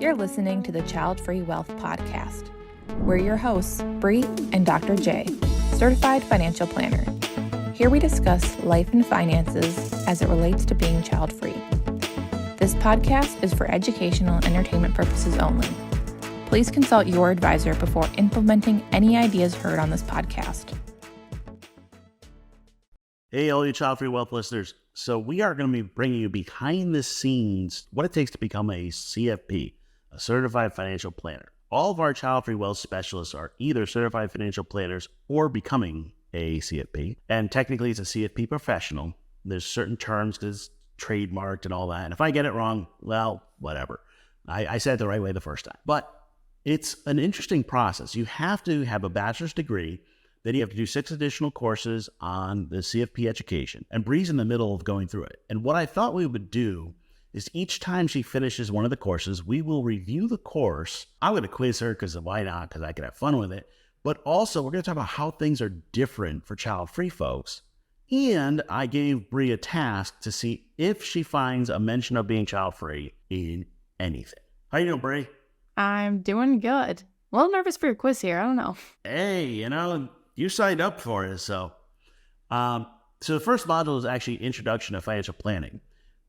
You're listening to the Childfree Wealth Podcast. We're your hosts, Bri and Dr. J, certified financial planner. Here we discuss life and finances as it relates to being child-free. This podcast is for educational and entertainment purposes only. Please consult your advisor before implementing any ideas heard on this podcast. Hey, all you Childfree Wealth listeners. So we are going to be bringing you behind the scenes what it takes to become a CFP, a certified financial planner. All of our Childfree Wealth specialists are either certified financial planners or becoming a CFP. And technically it's a CFP Professional. There's certain terms because it's trademarked and all that. And if I get it wrong, well, whatever. I said it the right way the first time. But it's an interesting process. You have to have a bachelor's degree. Then you have to do 6 additional courses on the CFP education. And Bri's in the middle of going through it. And what I thought we would do is each time she finishes one of the courses, we will review the course. I'm going to quiz her because why not? Because I can have fun with it. But also, we're going to talk about how things are different for child-free folks. And I gave Bri a task to see if she finds a mention of being child-free in anything. How you doing, Bri? I'm doing good. A little nervous for your quiz here. I don't know. Hey, you signed up for it, so the first module is actually Introduction to Financial Planning.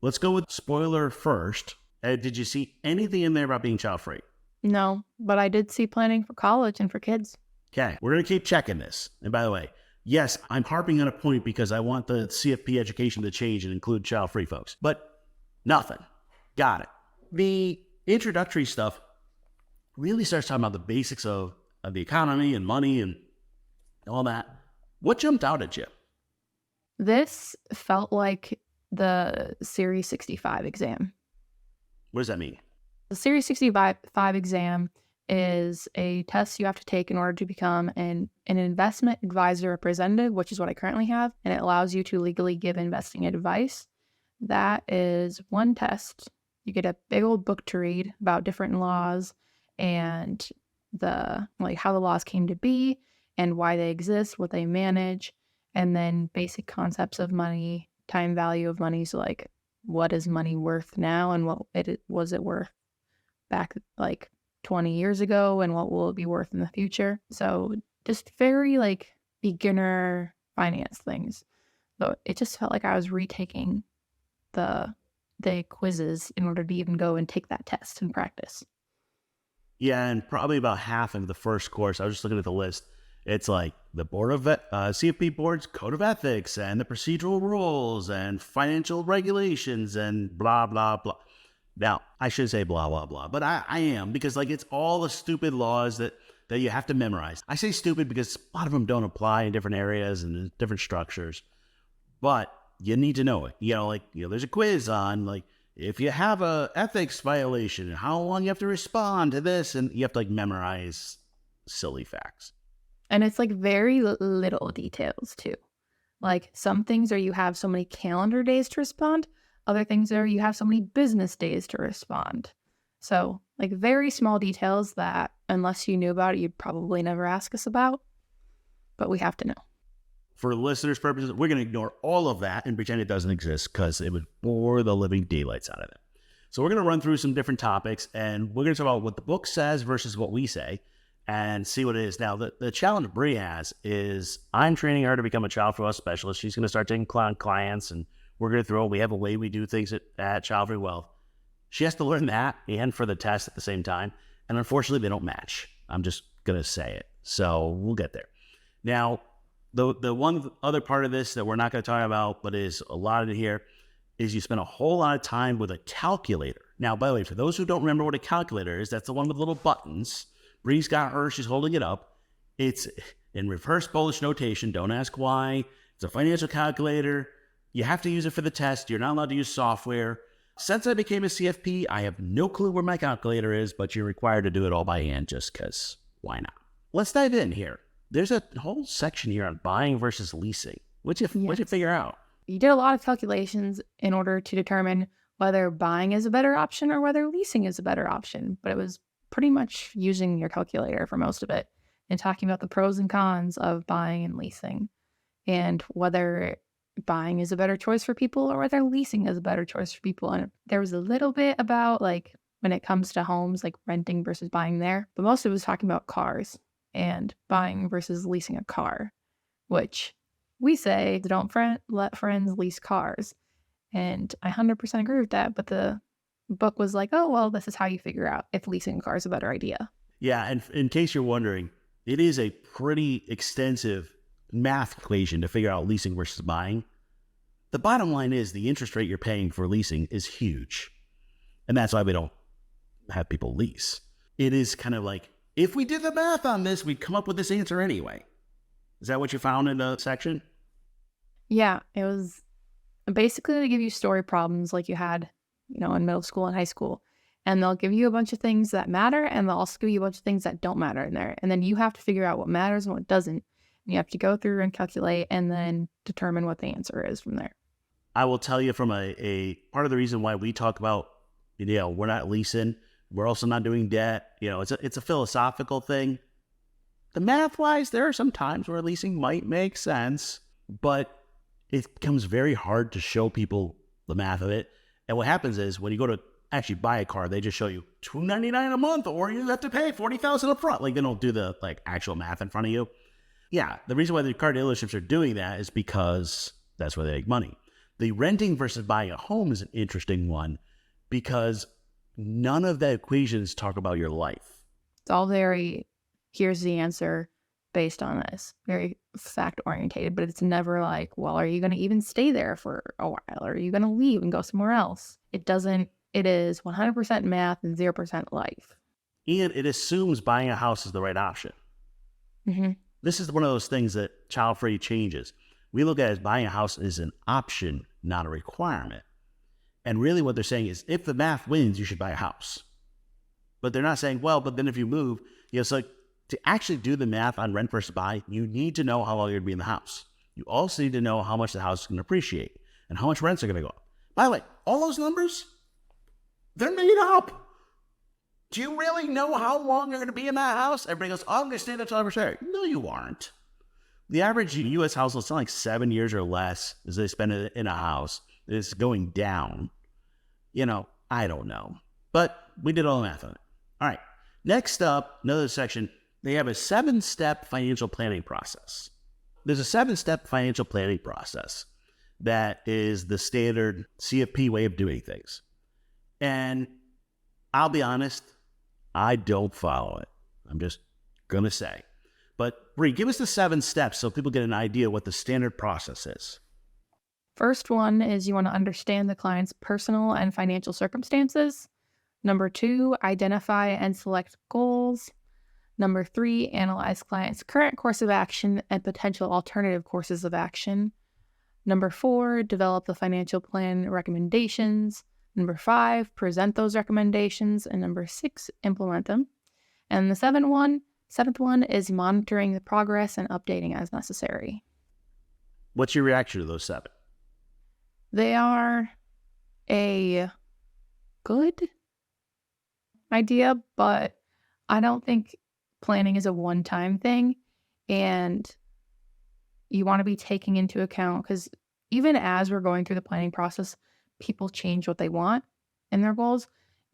Let's go with spoiler first. Did you see anything in there about being child-free? No, but I did see planning for college and for kids. Okay, we're going to keep checking this. And by the way, yes, I'm harping on a point because I want the CFP education to change and include child-free folks. But nothing. Got it. The introductory stuff really starts talking about the basics of the economy and money and all that. What jumped out at you? This felt like the Series 65 exam. What does that mean? The Series 65 exam is a test you have to take in order to become an investment advisor representative, which is what I currently have, and it allows you to legally give investing advice. That is one test. You get a big old book to read about different laws and how the laws came to be and why they exist, what they manage, and then basic concepts of money, time value of money. So what is money worth now and what was it worth back 20 years ago and what will it be worth in the future? So just very beginner finance things. So it just felt like I was retaking the quizzes in order to even go and take that test and practice. Yeah, and probably about half of the first course, I was just looking at the list, it's like the Board of CFP Board's Code of Ethics and the procedural rules and financial regulations and blah, blah, blah. Now, I should say blah, blah, blah, but I am because it's all the stupid laws that you have to memorize. I say stupid because a lot of them don't apply in different areas and different structures, but you need to know it. There's a quiz on if you have a ethics violation, how long you have to respond to this, and you have to memorize silly facts. And it's very little details too. Some things are you have so many calendar days to respond. Other things are you have so many business days to respond. So very small details that unless you knew about it, you'd probably never ask us about. But we have to know. For listeners' purposes, we're going to ignore all of that and pretend it doesn't exist because it would bore the living daylights out of it. So we're going to run through some different topics and we're going to talk about what the book says versus what we say and see what it is. Now, the challenge Bri has is I'm training her to become a Childfree Wealth specialist. She's going to start taking clients and we're going through it. We have a way we do things at Childfree Wealth. She has to learn that and for the test at the same time. And unfortunately, they don't match. I'm just going to say it. So we'll get there. Now, the one other part of this that we're not going to talk about, but is a lot in here, is you spend a whole lot of time with a calculator. Now, by the way, for those who don't remember what a calculator is, that's the one with little buttons. Bri's got her. She's holding it up. It's in reverse Polish notation. Don't ask why. It's a financial calculator. You have to use it for the test. You're not allowed to use software. Since I became a CFP, I have no clue where my calculator is, but you're required to do it all by hand just because why not? Let's dive in here. There's a whole section here on buying versus leasing. What'd you figure out? You did a lot of calculations in order to determine whether buying is a better option or whether leasing is a better option. But it was pretty much using your calculator for most of it and talking about the pros and cons of buying and leasing and whether buying is a better choice for people or whether leasing is a better choice for people. And there was a little bit about when it comes to homes, like renting versus buying there. But most of it was talking about cars and buying versus leasing a car, which we say don't let friends lease cars. And I 100% agree with that. But the book was like, oh, well, this is how you figure out if leasing a car is a better idea. Yeah, and in case you're wondering, it is a pretty extensive math equation to figure out leasing versus buying. The bottom line is the interest rate you're paying for leasing is huge. And that's why we don't have people lease. It is kind of like, if we did the math on this, we'd come up with this answer anyway. Is that what you found in the section? Yeah, it was basically to give you story problems like you had, in middle school and high school. And they'll give you a bunch of things that matter, and they'll also give you a bunch of things that don't matter in there. And then you have to figure out what matters and what doesn't. And you have to go through and calculate and then determine what the answer is from there. I will tell you from a part of the reason why we talk about, we're not leasing, we're also not doing debt. It's a philosophical thing. The math-wise, there are some times where leasing might make sense, but it becomes very hard to show people the math of it. And what happens is when you go to actually buy a car, they just show you $299 a month, or you have to pay $40,000 up front. Like, they don't do the actual math in front of you. Yeah, the reason why the car dealerships are doing that is because that's where they make money. The renting versus buying a home is an interesting one because none of the equations talk about your life. It's all very, here's the answer based on this, very fact orientated, but it's never like, well, are you going to even stay there for a while? Or are you going to leave and go somewhere else? It is 100% math and 0% life. And it assumes buying a house is the right option. Mm-hmm. This is one of those things that Childfree changes. We look at it as buying a house is an option, not a requirement. And really what they're saying is, if the math wins, you should buy a house. But they're not saying, well, but then if you move, so to actually do the math on rent versus buy, you need to know how long you're going to be in the house. You also need to know how much the house is going to appreciate and how much rents are going to go up. By the way, all those numbers, they're made up. Do you really know how long you're going to be in that house? Everybody goes, I'm going to stay there until I retire. No, you aren't. The average U.S. household is like 7 years or less as they spend it in a house. It's going down. I don't know. But we did all the math on it. All right. Next up, another section, they have a 7-step financial planning process. There's a 7-step financial planning process that is the standard CFP way of doing things. And I'll be honest, I don't follow it. I'm just going to say. But Bri, give us the 7 steps so people get an idea what the standard process is. First one is you want to understand the client's personal and financial circumstances. Number 2, identify and select goals. Number 3, analyze client's current course of action and potential alternative courses of action. Number 4, develop the financial plan recommendations. Number 5, present those recommendations. And number 6, implement them. And the seventh one is monitoring the progress and updating as necessary. What's your reaction to those 7? They are a good idea, but I don't think planning is a one-time thing. And you want to be taking into account, because even as we're going through the planning process, people change what they want in their goals.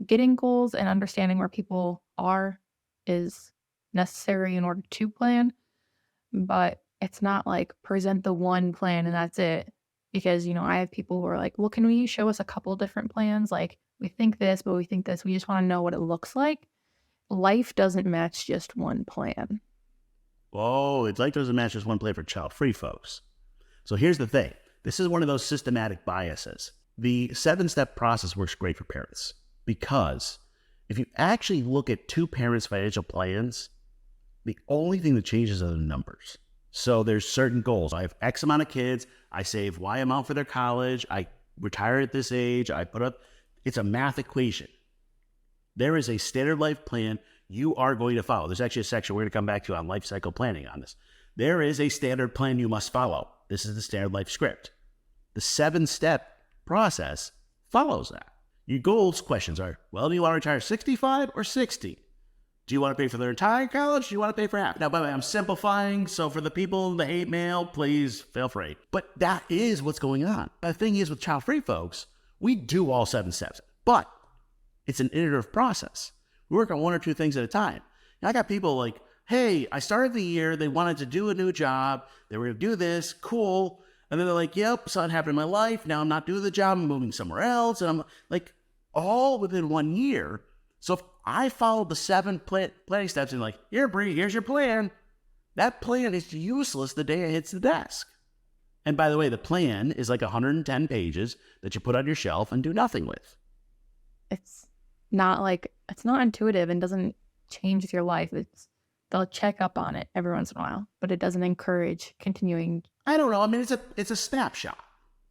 Getting goals and understanding where people are is necessary in order to plan, but it's not like present the one plan and that's it. Because, I have people who are like, well, can we show us a couple different plans? Like, we think this, but we think this. We just want to know what it looks like. Life doesn't match just one plan. Oh, life doesn't match just one plan for child-free folks. So here's the thing. This is one of those systematic biases. The 7-step process works great for parents because if you actually look at 2 parents' financial plans, the only thing that changes are the numbers. So there's certain goals. I have X amount of kids. I save Y amount for their college. I retire at this age. I put up. It's a math equation. There is a standard life plan you are going to follow. There's actually a section we're going to come back to on life cycle planning on this. There is a standard plan you must follow. This is the standard life script. The 7-step process follows that. Your goals questions are, well, do you want to retire 65 or 60? Do you want to pay for their entire college? Do you want to pay for half? Now, by the way, I'm simplifying, so for the people that hate mail, please feel free. But that is what's going on. The thing is, with child-free folks, we do all 7 steps. But It's an iterative process. We work on one or two things at a time. Now, I got people like, hey, I started the year, they wanted to do a new job, they were going to do this, cool. And then they're like, yep, something happened in my life, now I'm not doing the job, I'm moving somewhere else. And I'm like, all within 1 year. So if I followed the 7 planning steps and like, here, Bri, here's your plan, that plan is useless the day it hits the desk. And by the way, the plan is like 110 pages that you put on your shelf and do nothing with. It's not intuitive and doesn't change with your life. They'll check up on it every once in a while, but it doesn't encourage continuing. I don't know. I mean, it's a snapshot.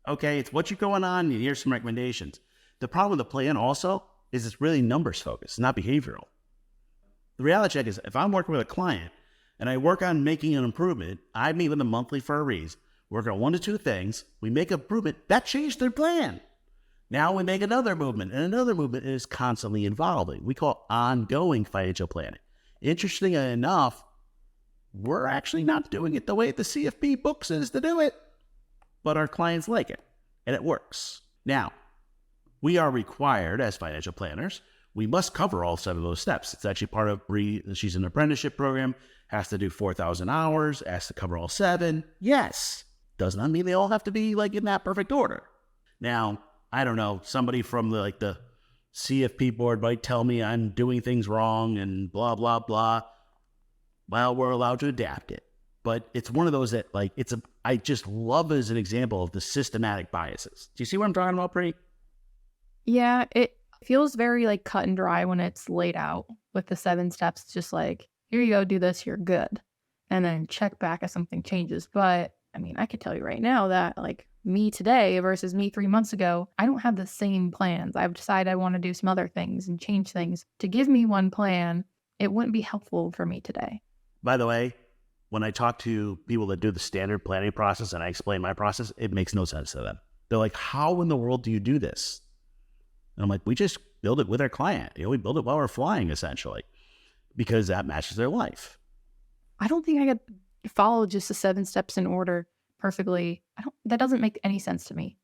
Okay, it's what you're going on, and here's some recommendations. The problem with the plan also is it's really numbers focused, not behavioral. The reality check is if I'm working with a client and I work on making an improvement, I meet with them monthly for a raise, work on 1 to 2 things, we make an improvement, that changed their plan. Now we make another movement, and another movement is constantly evolving. We call it ongoing financial planning. Interestingly enough, we're actually not doing it the way the CFP book says to do it, but our clients like it, and it works. Now, we are required as financial planners, we must cover all 7 of those steps. It's actually part of Bri, she's in an apprenticeship program, has to do 4,000 hours, has to cover all 7. Yes, does not mean they all have to be like in that perfect order. Now, I don't know, somebody from the CFP board might tell me I'm doing things wrong and blah, blah, blah. Well, we're allowed to adapt it. But it's one of those that I just love as an example of the systematic biases. Do you see what I'm talking about, Bri? Yeah, it feels very like cut and dry when it's laid out with the 7 steps. It's just like, here you go, do this, you're good. And then check back if something changes. But I mean, I could tell you right now that like me today versus me 3 months ago, I don't have the same plans. I've decided I want to do some other things and change things. To give me one plan, it wouldn't be helpful for me today. By the way, when I talk to people that do the standard planning process and I explain my process, it makes no sense to them. They're like, how in the world do you do this? And I'm like, we just build it with our client. We build it while we're flying, essentially, because that matches their life. I don't think I could follow just the 7 steps in order perfectly. That doesn't make any sense to me.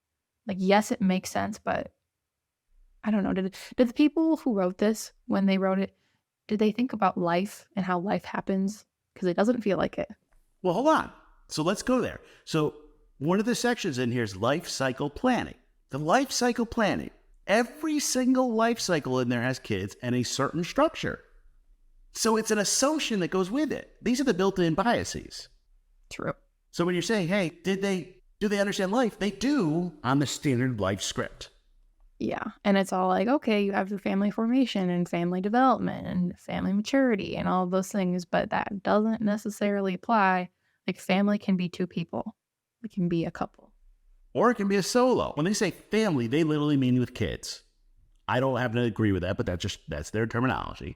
Like, yes, it makes sense, but I don't know. Did the people who wrote this, when they wrote it, did they think about life and how life happens? Because it doesn't feel like it. Well, hold on. So let's go there. So one of the sections in here is life cycle planning. The life cycle planning. Every single life cycle in there has kids and a certain structure. So it's an assumption that goes with it. These are the built-in biases. True. So when you're saying, hey, do they understand life? They do on the standard life script. Yeah. And it's all like, okay, you have your family formation and family development and family maturity and all of those things, but that doesn't necessarily apply. Like, family can be 2 people. It can be a couple. Or it can be a solo. When they say family, they literally mean with kids. I don't happen to agree with that, but that's their terminology.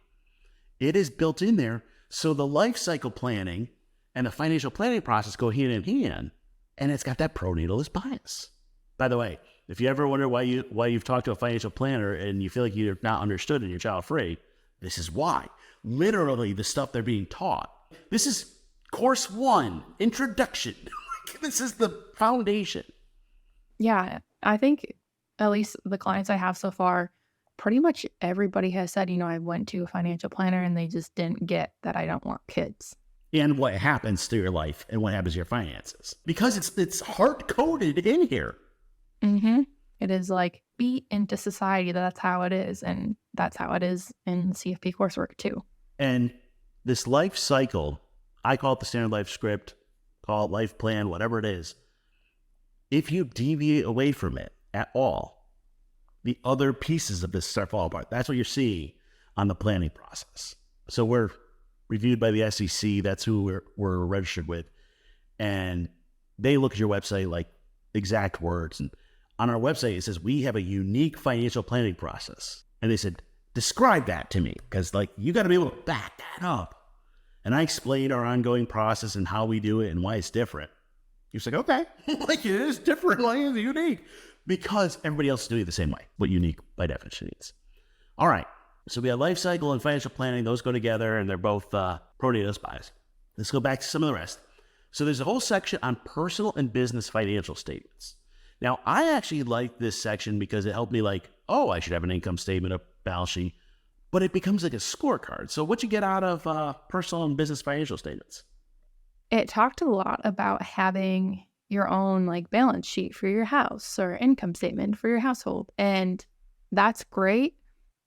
It is built in there. So the life cycle planning and the financial planning process go hand in hand, and it's got that pronatalist bias. By the way, if you ever wonder why you've talked to a financial planner and you feel like you're not understood and you're child-free, this is why. Literally, the stuff they're being taught. This is course 1, introduction. This is the foundation. Yeah, I think at least the clients I have so far, pretty much everybody has said, I went to a financial planner and they just didn't get that I don't want kids. And what happens to your life and what happens to your finances. Because it's hard-coded in here. Mm-hmm. It is like, be into society. That's how it is. And that's how it is in CFP coursework too. And this life cycle, I call it the standard life script, call it life plan, whatever it is. If you deviate away from it at all, the other pieces of this start falling apart. That's what you're seeing on the planning process. So we're reviewed by the SEC. That's who we're registered with. And they look at your website like exact words. And on our website, it says, we have a unique financial planning process. And they said, describe that to me, because you got to be able to back that up. And I explained our ongoing process and how we do it and why it's different. He was like, okay, it is different, it's unique, because everybody else is doing it the same way, what unique by definition means. All right, so we have life cycle and financial planning. Those go together, and they're both pronatalist bias. Let's go back to some of the rest. So there's a whole section on personal and business financial statements. Now, I actually like this section because it helped me I should have an income statement, a balance sheet, but it becomes like a scorecard. So what you get out of personal and business financial statements? It talked a lot about having your own like balance sheet for your house or income statement for your household. And that's great.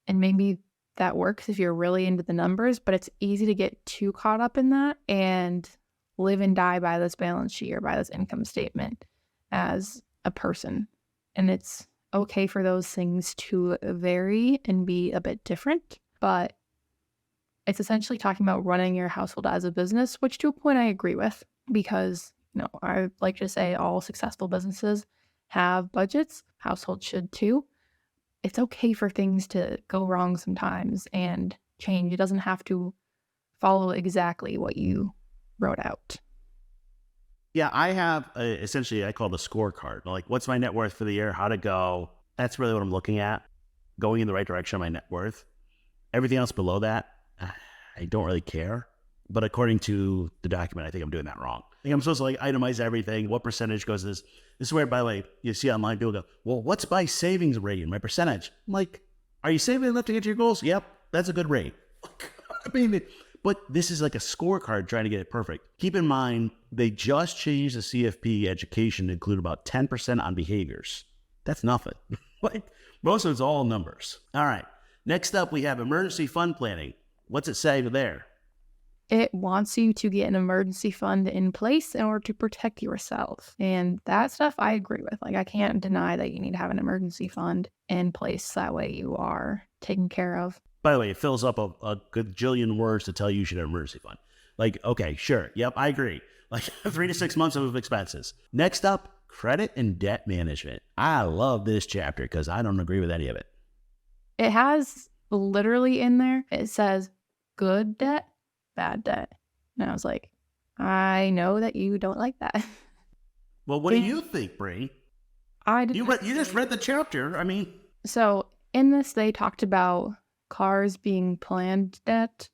And maybe that works if you're really into the numbers, but it's easy to get too caught up in that and live and die by this balance sheet or by this income statement as a person. And it's okay for those things to vary and be a bit different, but it's essentially talking about running your household as a business, which to a point I agree with, because I like to say all successful businesses have budgets. Households should too. It's okay for things to go wrong sometimes and change. It doesn't have to follow exactly what you wrote out. Yeah, I have essentially, I call it a scorecard. Like, what's my net worth for the year? How'd it go? That's really what I'm looking at. Going in the right direction on my net worth. Everything else below that, I don't really care. But according to the document, I think I'm doing that wrong. I think I'm supposed to like itemize everything. What percentage goes to this? This is where, by the way, you see online people go, well, what's my savings rate and my percentage? I'm like, are you saving enough to get to your goals? Yep, that's a good rate. I mean, but this is like a scorecard trying to get it perfect. Keep in mind, they just changed the CFP education to include about 10% on behaviors. That's nothing. Like, most of it's all numbers. All right. Next up, we have emergency fund planning. What's it say there? It wants you to get an emergency fund in place in order to protect yourself. And that stuff I agree with. Like, I can't deny that you need to have an emergency fund in place. That way you are taken care of. By the way, it fills up a gajillion words to tell you should have an emergency fund. Like, okay, sure. Yep, I agree. Like 3 to 6 months of expenses. Next up, credit and debt management. I love this chapter because I don't agree with any of it. It has literally in there, it says good debt, bad debt. And I was like, I know that you don't like that. Well, what do you think, Bri? You just read the chapter. I mean. So in this, they talked about cars being planned debt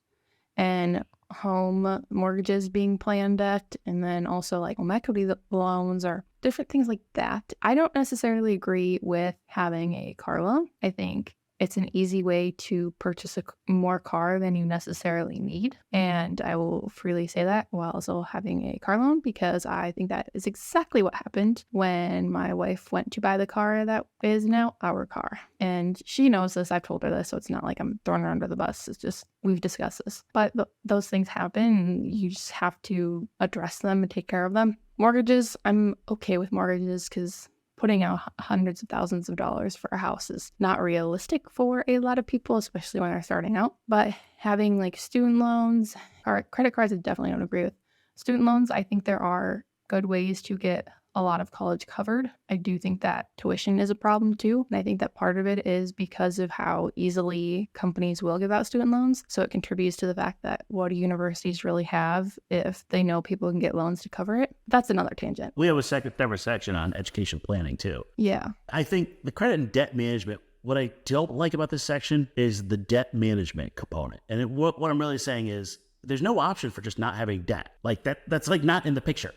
and home mortgages being planned debt, and then also like home equity loans or different things like that. I don't necessarily agree with having a car loan. I think it's an easy way to purchase more car than you necessarily need. And I will freely say that while also having a car loan, because I think that is exactly what happened when my wife went to buy the car that is now our car. And she knows this. I've told her this, so it's not like I'm throwing her under the bus. It's just we've discussed this. But those things happen, and you just have to address them and take care of them. Mortgages, I'm okay with mortgages because putting out hundreds of thousands of dollars for a house is not realistic for a lot of people, especially when they're starting out. But having like student loans or credit cards, I definitely don't agree with. Student loans, I think there are good ways to get a lot of college covered. I do think that tuition is a problem too. And I think that part of it is because of how easily companies will give out student loans. So it contributes to the fact that what do universities really have if they know people can get loans to cover it? That's another tangent. We have a separate section on education planning too. Yeah. I think the credit and debt management, what I don't like about this section is the debt management component. And what I'm really saying is there's no option for just not having debt. Like that's like not in the picture.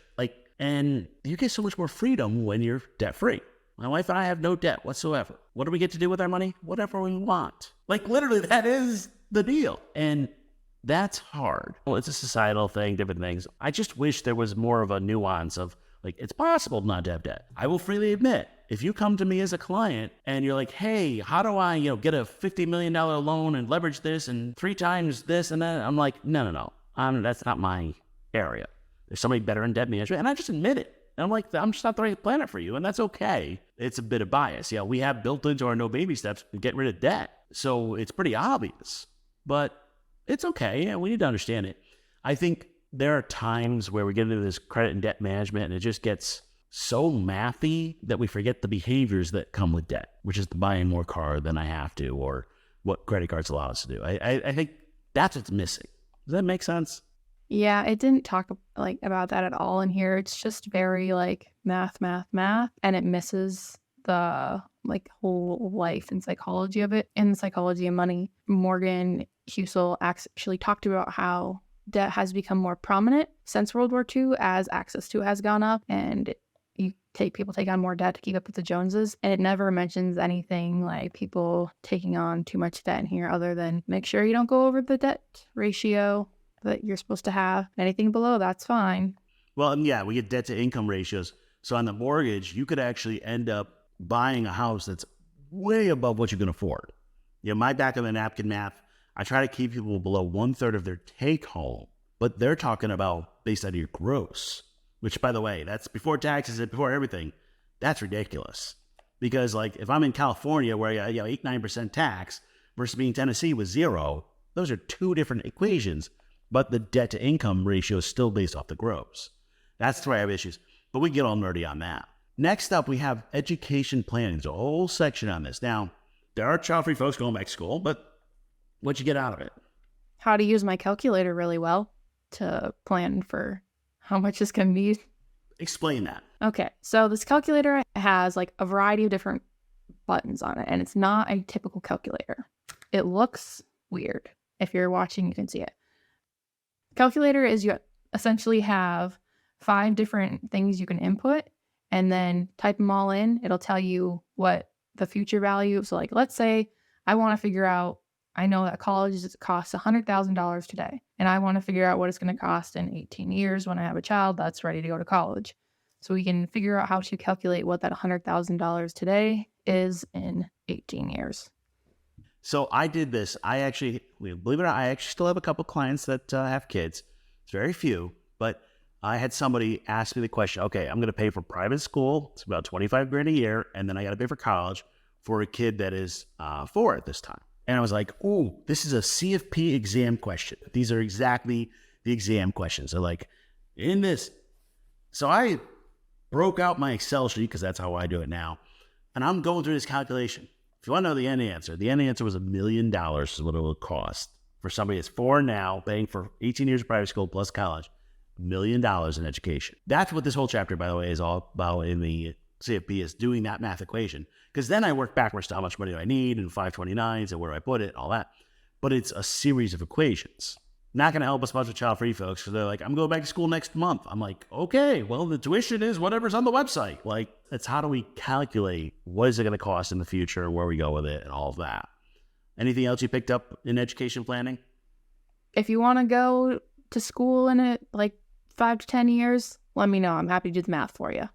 And you get so much more freedom when you're debt-free. My wife and I have no debt whatsoever. What do we get to do with our money? Whatever we want. Like, literally, that is the deal. And that's hard. Well, it's a societal thing, different things. I just wish there was more of a nuance of, like, it's possible not to have debt. I will freely admit, if you come to me as a client and you're like, hey, how do I, get a $50 million loan and leverage this and 3 times this and that? I'm like, no. That's not my area. There's somebody better in debt management, and I just admit it. And I'm like, I'm just not the right planner for you, and that's okay. It's a bit of bias. Yeah, we have built into our no baby steps to get rid of debt, so it's pretty obvious. But it's okay. Yeah, we need to understand it. I think there are times where we get into this credit and debt management, and it just gets so mathy that we forget the behaviors that come with debt, which is the buying more car than I have to, or what credit cards allow us to do. I think that's what's missing. Does that make sense? Yeah, it didn't talk about that at all in here. It's just very math, and it misses the whole life and psychology of it and the psychology of money. Morgan Housel actually talked about how debt has become more prominent since World War II as access to it has gone up, and people take on more debt to keep up with the Joneses, and it never mentions anything like people taking on too much debt in here other than make sure you don't go over the debt ratio that you're supposed to have. Anything below, that's fine. Well, and yeah, we get debt to income ratios. So on the mortgage, you could actually end up buying a house that's way above what you can afford. My back of the napkin math, I try to keep people below 1/3 of their take home, but they're talking about based on your gross, which, by the way, that's before taxes and before everything. That's ridiculous. Because like if I'm in California where you have 8-9% tax versus being Tennessee with 0, those are two different equations, but the debt to income ratio is still based off the gross. That's where I have issues, but we get all nerdy on that. Next up, we have education planning. There's a whole section on this. Now, there are child-free folks going back to school, but what'd you get out of it? How to use my calculator really well to plan for how much it's going to be. Explain that. Okay, so this calculator has like a variety of different buttons on it, and it's not a typical calculator. It looks weird. If you're watching, you can see it. Calculator is you essentially have 5 different things you can input, and then type them all in. It'll tell you what the future value. So like, let's say I want to figure out, I know that college costs $100,000 today, and I want to figure out what it's going to cost in 18 years when I have a child that's ready to go to college. So we can figure out how to calculate what that $100,000 today is in 18 years. So I did this. Believe it or not, I actually still have a couple clients that have kids. It's very few, but I had somebody ask me the question, okay, I'm going to pay for private school. It's about $25,000 a year. And then I got to pay for college for a kid that is 4 at this time. And I was like, oh, this is a CFP exam question. These are exactly the exam questions. So like in this. So I broke out my Excel sheet because that's how I do it now. And I'm going through this calculation. If you want to know the end answer was $1 million is what it would cost for somebody that's 4 now, paying for 18 years of private school plus college. $1 million in education. That's what this whole chapter, by the way, is all about in the CFP, is doing that math equation. Because then I work backwards to how much money do I need and 529s and where do I put it, all that. But it's a series of equations. Not going to help us much with child-free folks because they're like, I'm going back to school next month. I'm like, okay, well, the tuition is whatever's on the website. Like, it's how do we calculate what is it going to cost in the future, where we go with it, and all of that. Anything else you picked up in education planning? If you want to go to school in it, like 5 to 10 years, let me know. I'm happy to do the math for you.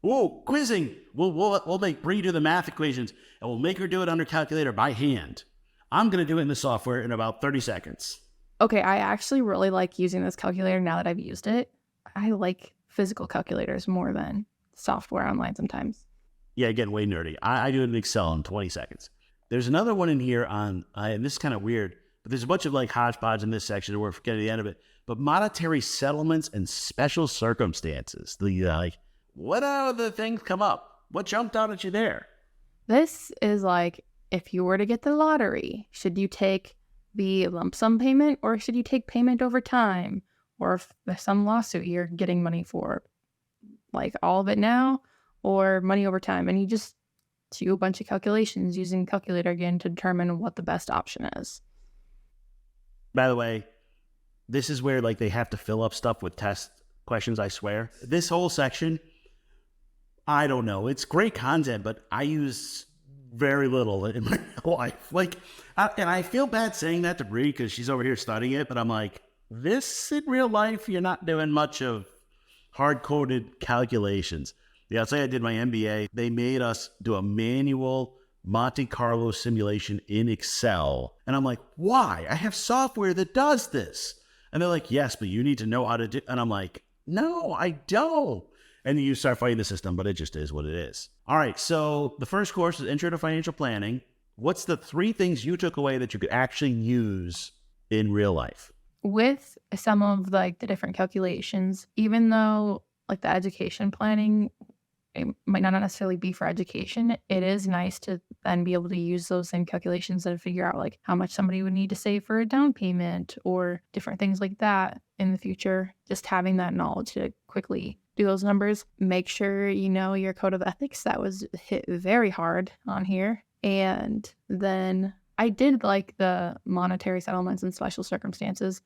Whoa, quizzing. We'll make Bri do the math equations, and we'll make her do it under calculator by hand. I'm going to do it in the software in about 30 seconds. Okay, I actually really like using this calculator now that I've used it. I like physical calculators more than software online sometimes. Yeah, again, way nerdy. I do it in Excel in 20 seconds. There's another one in here on, and this is kind of weird, but there's a bunch of like hodgepodge in this section, and we're getting to the end of it. But monetary settlements and special circumstances. What other things come up? What jumped out at you there? This is like, if you were to get the lottery, should you take the lump sum payment or should you take payment over time? Or if there's some lawsuit you're getting money for, like all of it now or money over time. And you just do a bunch of calculations using calculator again to determine what the best option is. By the way, this is where like they have to fill up stuff with test questions, I swear. This whole section, I don't know. It's great content, but I use very little in my life. And I feel bad saying that to Bri because she's over here studying it, but I'm like, this in real life, you're not doing much of hard-coded calculations. Yeah, I'll say I did my MBA. They made us do a manual Monte Carlo simulation in Excel. And I'm like, why? I have software that does this. And they're like, yes, but you need to know how to do. And I'm like, no, I don't. And you start fighting the system, but it just is what it is. All right, so the first course is Intro to Financial Planning. What's the 3 things you took away that you could actually use in real life? With some of like the different calculations, even though like the education planning, it might not necessarily be for education, it is nice to then be able to use those same calculations and figure out like how much somebody would need to save for a down payment or different things like that in the future. Just having that knowledge to quickly do those numbers. Make sure you know your code of ethics. That was hit very hard on here. And then I did like the monetary settlements and special circumstances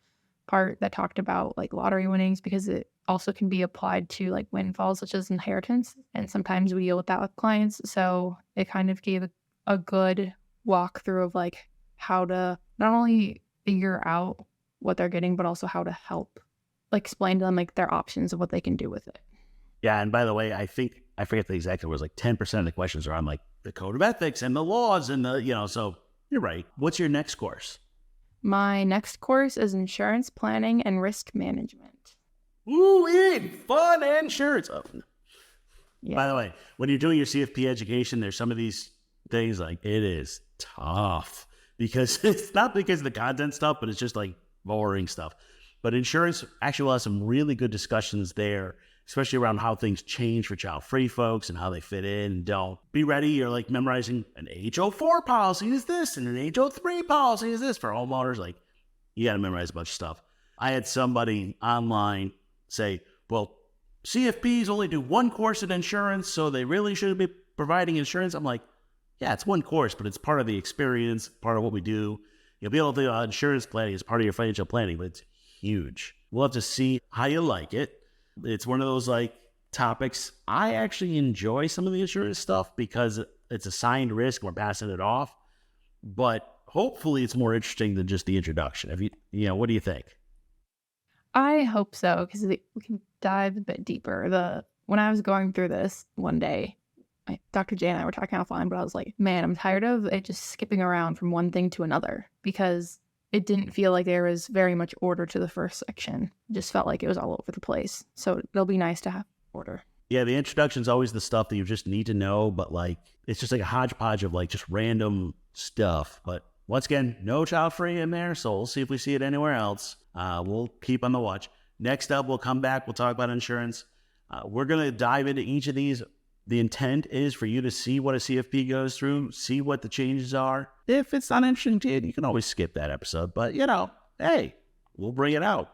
part that talked about like lottery winnings, because it also can be applied to like windfalls such as inheritance. And sometimes we deal with that with clients. So it kind of gave a good walkthrough of like how to not only figure out what they're getting, but also how to help like explain to them like their options of what they can do with it. Yeah. And by the way, I forget the exact number, it was like 10% of the questions are on like the code of ethics and the laws and so you're right. What's your next course? My next course is insurance planning and risk management. Ooh, fun insurance. Oh. Yeah. By the way, when you're doing your CFP education, there's some of these things like it is tough because it's not because of the content stuff, but it's just like boring stuff. But insurance actually will have some really good discussions there, especially around how things change for child-free folks and how they fit in and don't. Be ready. You're like memorizing an age 04 policy is this and an age 03 policy is this for homeowners. Like you got to memorize a bunch of stuff. I had somebody online say, well, CFPs only do one course in insurance, so they really shouldn't be providing insurance. I'm like, yeah, it's one course, but it's part of the experience, part of what we do. You'll be able to do insurance planning as part of your financial planning, but it's huge. We'll have to see how you like it. It's one of those like topics. I actually enjoy some of the insurance stuff because it's assigned risk. We're passing it off, but hopefully it's more interesting than just the introduction. What do you think? I hope so, because we can dive a bit deeper. When I was going through this one day, Dr. J and I were talking offline, but I was like, man, I'm tired of it just skipping around from one thing to another because it didn't feel like there was very much order to the first section. It just felt like it was all over the place. So it'll be nice to have order. Yeah, the introduction is always the stuff that you just need to know, but like it's just like a hodgepodge of like just random stuff. But once again, no child-free in there, so we'll see if we see it anywhere else. We'll keep on the watch. Next up, we'll come back. We'll talk about insurance. We're going to dive into each of these. The intent is for you to see what a CFP goes through, see what the changes are. If it's not interesting to you, you can always skip that episode. But, hey, we'll bring it out.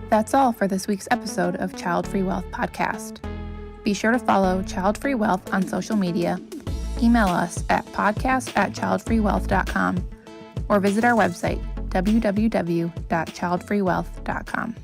That's all for this week's episode of Childfree Wealth Podcast. Be sure to follow Childfree Wealth on social media, email us at podcast@childfreewealth.com, or visit our website, www.childfreewealth.com.